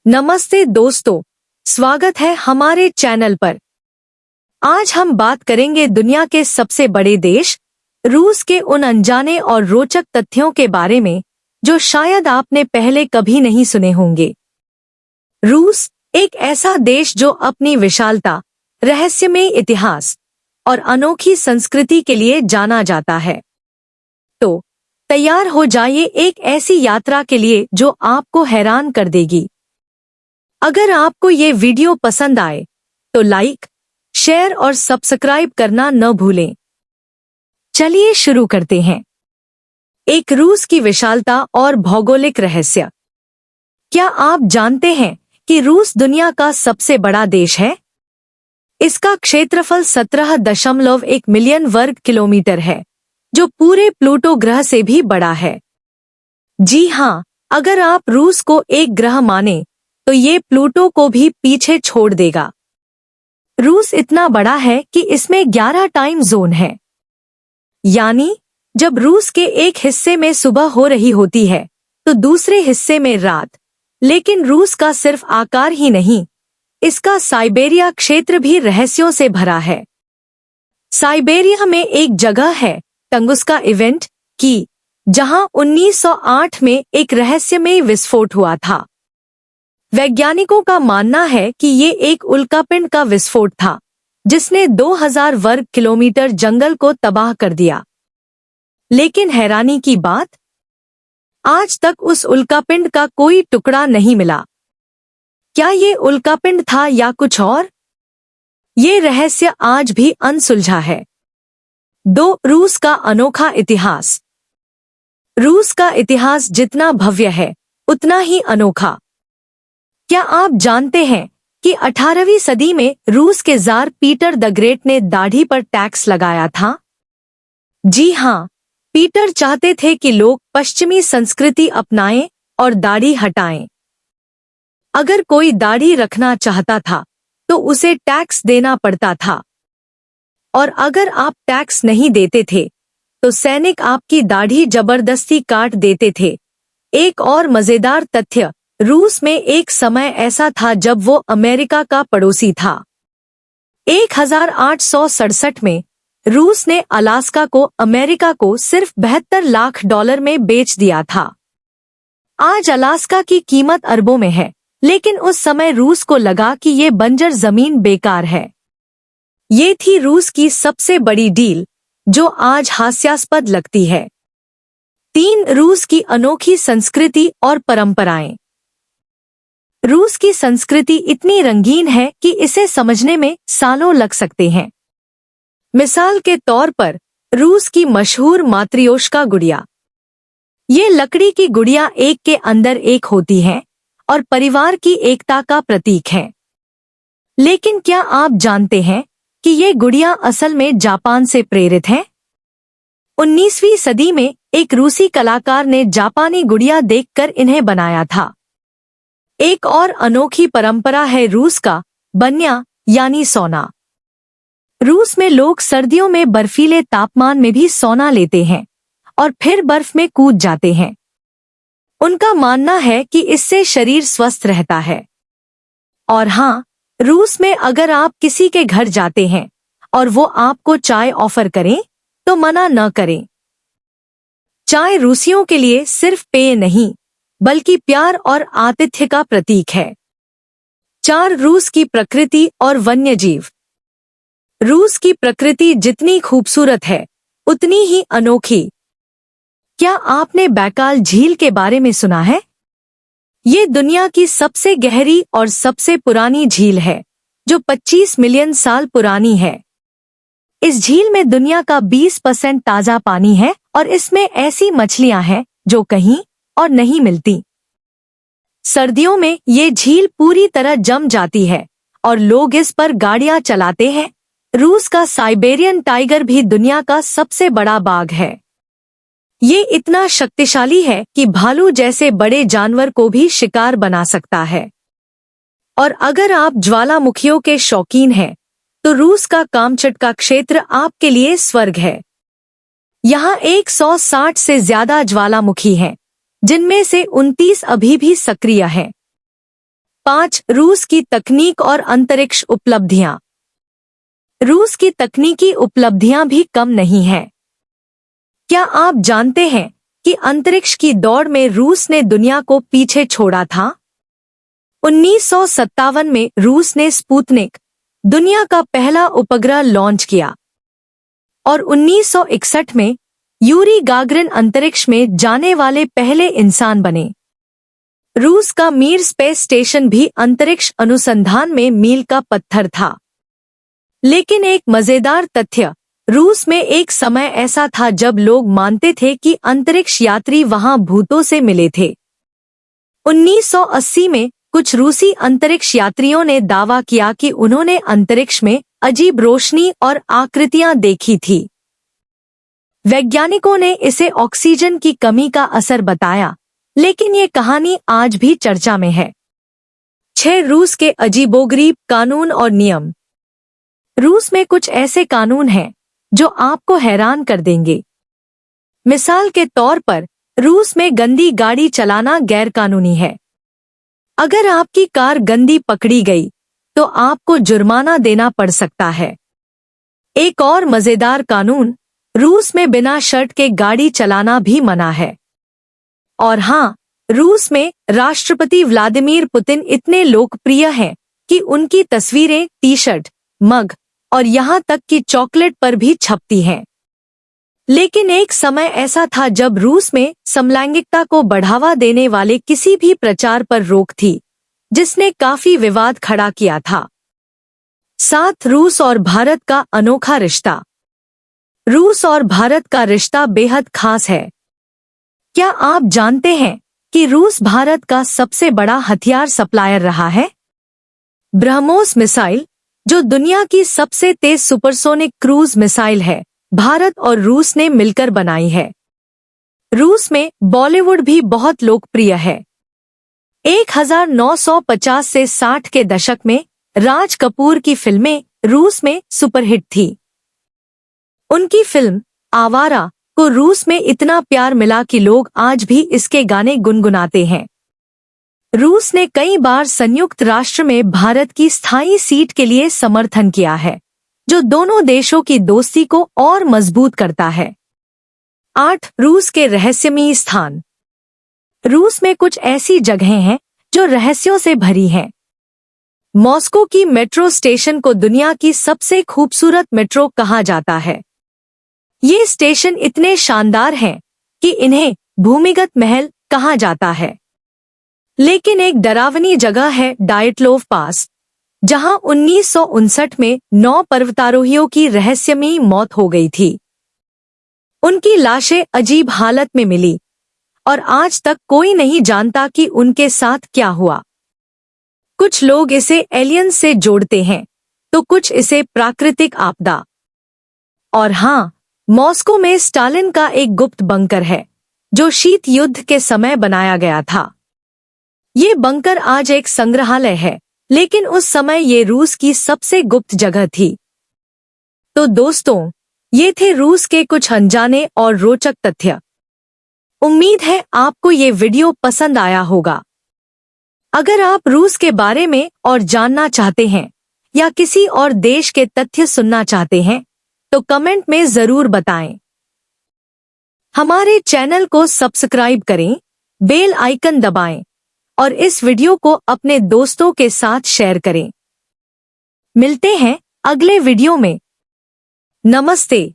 नमस्ते दोस्तों, स्वागत है हमारे चैनल पर। आज हम बात करेंगे दुनिया के सबसे बड़े देश रूस के उन अनजाने और रोचक तथ्यों के बारे में जो शायद आपने पहले कभी नहीं सुने होंगे। रूस एक ऐसा देश जो अपनी विशालता, रहस्यमय इतिहास और अनोखी संस्कृति के लिए जाना जाता है। तो तैयार हो जाइए एक ऐसी यात्रा के लिए जो आपको हैरान कर देगी। अगर आपको ये वीडियो पसंद आए तो लाइक, शेयर और सब्सक्राइब करना न भूलें। चलिए शुरू करते हैं। एक रूस की विशालता और भौगोलिक रहस्य। क्या आप जानते हैं कि रूस दुनिया का सबसे बड़ा देश है? इसका क्षेत्रफल 17.1 मिलियन वर्ग किलोमीटर है, जो पूरे प्लूटो ग्रह से भी बड़ा है। जी हाँ, अगर आप रूस को एक ग्रह माने तो ये प्लूटो को भी पीछे छोड़ देगा। रूस इतना बड़ा है कि इसमें 11 टाइम जोन है। यानी जब रूस के एक हिस्से में सुबह हो रही होती है तो दूसरे हिस्से में रात। लेकिन रूस का सिर्फ आकार ही नहीं, इसका साइबेरिया क्षेत्र भी रहस्यों से भरा है। साइबेरिया में एक जगह है, टंगुस्का इवेंट की, जहां 1908 में एक रहस्यमय विस्फोट हुआ था। वैज्ञानिकों का मानना है कि ये एक उल्कापिंड का विस्फोट था, जिसने 2000 वर्ग किलोमीटर जंगल को तबाह कर दिया। लेकिन हैरानी की बात, आज तक उस उल्कापिंड का कोई टुकड़ा नहीं मिला। क्या ये उल्कापिंड था या कुछ और? ये रहस्य आज भी अनसुलझा है। रूस का अनोखा इतिहास। रूस का इतिहास जितना भव्य है उतना ही अनोखा। क्या आप जानते हैं कि 18वीं सदी में रूस के जार पीटर द ग्रेट ने दाढ़ी पर टैक्स लगाया था? जी हाँ, पीटर चाहते थे कि लोग पश्चिमी संस्कृति अपनाएं और दाढ़ी हटाएं। अगर कोई दाढ़ी रखना चाहता था तो उसे टैक्स देना पड़ता था, और अगर आप टैक्स नहीं देते थे तो सैनिक आपकी दाढ़ी जबरदस्ती काट देते थे। एक और मजेदार तथ्य, रूस में एक समय ऐसा था जब वो अमेरिका का पड़ोसी था। 1867 में रूस ने अलास्का को अमेरिका को सिर्फ $72 लाख में बेच दिया था। आज अलास्का की कीमत अरबों में है, लेकिन उस समय रूस को लगा कि ये बंजर जमीन बेकार है। ये थी रूस की सबसे बड़ी डील, जो आज हास्यास्पद लगती है। 3 रूस की अनोखी संस्कृति और परंपराएं। रूस की संस्कृति इतनी रंगीन है कि इसे समझने में सालों लग सकते हैं। मिसाल के तौर पर रूस की मशहूर मात्रियोश्का गुड़िया। ये लकड़ी की गुड़िया एक के अंदर एक होती है और परिवार की एकता का प्रतीक है। लेकिन क्या आप जानते हैं कि ये गुड़िया असल में जापान से प्रेरित है? 19वीं सदी में एक रूसी कलाकार ने जापानी गुड़िया देखकर इन्हें बनाया था। एक और अनोखी परंपरा है रूस का बन्या यानी सोना। रूस में लोग सर्दियों में बर्फीले तापमान में भी सोना लेते हैं और फिर बर्फ में कूद जाते हैं। उनका मानना है कि इससे शरीर स्वस्थ रहता है। और हाँ, रूस में अगर आप किसी के घर जाते हैं और वो आपको चाय ऑफर करें तो मना न करें। चाय रूसियों के लिए सिर्फ पेय नहीं, बल्कि प्यार और आतिथ्य का प्रतीक है। 4 रूस की प्रकृति और वन्यजीव। रूस की प्रकृति जितनी खूबसूरत है उतनी ही अनोखी। क्या आपने बैकाल झील के बारे में सुना है? ये दुनिया की सबसे गहरी और सबसे पुरानी झील है, जो 25 मिलियन साल पुरानी है। इस झील में दुनिया का 20% ताजा पानी है और इसमें ऐसी मछलियां हैं जो कहीं और नहीं मिलती। सर्दियों में ये झील पूरी तरह जम जाती है और लोग इस पर गाड़ियां चलाते हैं। रूस का साइबेरियन टाइगर भी दुनिया का सबसे बड़ा बाघ है। ये इतना शक्तिशाली है कि भालू जैसे बड़े जानवर को भी शिकार बना सकता है। और अगर आप ज्वालामुखियों के शौकीन हैं, तो रूस का कामचटका क्षेत्र आपके लिए स्वर्ग है। यहाँ 160 से ज्यादा ज्वालामुखी हैं, जिनमें से 29 अभी भी सक्रिय हैं। 5. रूस की तकनीक और अंतरिक्ष उपलब्धियां। रूस की तकनीकी उपलब्धियां भी कम नहीं हैं। क्या आप जानते हैं कि अंतरिक्ष की दौड़ में रूस ने दुनिया को पीछे छोड़ा था? 1957 में रूस ने स्पुतनिक, दुनिया का पहला उपग्रह लॉन्च किया और 1961 में यूरी गागरिन अंतरिक्ष में जाने वाले पहले इंसान बने। रूस का मीर स्पेस स्टेशन भी अंतरिक्ष अनुसंधान में मील का पत्थर था। लेकिन एक मजेदार तथ्य, रूस में एक समय ऐसा था जब लोग मानते थे कि अंतरिक्ष यात्री वहां भूतों से मिले थे। 1980 में कुछ रूसी अंतरिक्ष यात्रियों ने दावा किया कि उन्होंने अंतरिक्ष में अजीब रोशनी और आकृतियां देखी थी। वैज्ञानिकों ने इसे ऑक्सीजन की कमी का असर बताया, लेकिन ये कहानी आज भी चर्चा में है। 6. रूस के अजीबोगरीब कानून और नियम। रूस में कुछ ऐसे कानून हैं जो आपको हैरान कर देंगे। मिसाल के तौर पर, रूस में गंदी गाड़ी चलाना गैरकानूनी है। अगर आपकी कार गंदी पकड़ी गई तो आपको जुर्माना देना पड़ सकता है। एक और मजेदार कानून, रूस में बिना शर्ट के गाड़ी चलाना भी मना है। और हाँ, रूस में राष्ट्रपति व्लादिमीर पुतिन इतने लोकप्रिय हैं कि उनकी तस्वीरें टी-शर्ट, मग और यहाँ तक कि चॉकलेट पर भी छपती हैं। लेकिन एक समय ऐसा था जब रूस में समलैंगिकता को बढ़ावा देने वाले किसी भी प्रचार पर रोक थी, जिसने काफी विवाद खड़ा किया था। 7. रूस और भारत का अनोखा रिश्ता। रूस और भारत का रिश्ता बेहद खास है। क्या आप जानते हैं कि रूस भारत का सबसे बड़ा हथियार सप्लायर रहा है? ब्रह्मोस मिसाइल, जो दुनिया की सबसे तेज सुपरसोनिक क्रूज मिसाइल है, भारत और रूस ने मिलकर बनाई है। रूस में बॉलीवुड भी बहुत लोकप्रिय है। 1950 से 60 के दशक में राज कपूर की फिल्में रूस में सुपरहिट थी। उनकी फिल्म आवारा को रूस में इतना प्यार मिला कि लोग आज भी इसके गाने गुनगुनाते हैं। रूस ने कई बार संयुक्त राष्ट्र में भारत की स्थायी सीट के लिए समर्थन किया है, जो दोनों देशों की दोस्ती को और मजबूत करता है। 8. रूस के रहस्यमयी स्थान। रूस में कुछ ऐसी जगहें हैं जो रहस्यों से भरी हैं। मॉस्को की मेट्रो स्टेशन को दुनिया की सबसे खूबसूरत मेट्रो कहा जाता है। ये स्टेशन इतने शानदार हैं कि इन्हें भूमिगत महल कहा जाता है। लेकिन एक डरावनी जगह है डायटलोव पास, जहां 1959 में 9 पर्वतारोहियों की रहस्यमयी मौत हो गई थी। उनकी लाशें अजीब हालत में मिली और आज तक कोई नहीं जानता कि उनके साथ क्या हुआ। कुछ लोग इसे एलियंस से जोड़ते हैं, तो कुछ इसे प्राकृतिक आपदा। और हाँ, मॉस्को में स्टालिन का एक गुप्त बंकर है, जो शीत युद्ध के समय बनाया गया था। ये बंकर आज एक संग्रहालय है, लेकिन उस समय ये रूस की सबसे गुप्त जगह थी। तो दोस्तों, ये थे रूस के कुछ अनजाने और रोचक तथ्य। उम्मीद है आपको ये वीडियो पसंद आया होगा। अगर आप रूस के बारे में और जानना चाहते हैं या किसी और देश के तथ्य सुनना चाहते हैं, तो कमेंट में जरूर बताएं। हमारे चैनल को सब्सक्राइब करें, बेल आइकन दबाएं और इस वीडियो को अपने दोस्तों के साथ शेयर करें। मिलते हैं अगले वीडियो में। नमस्ते।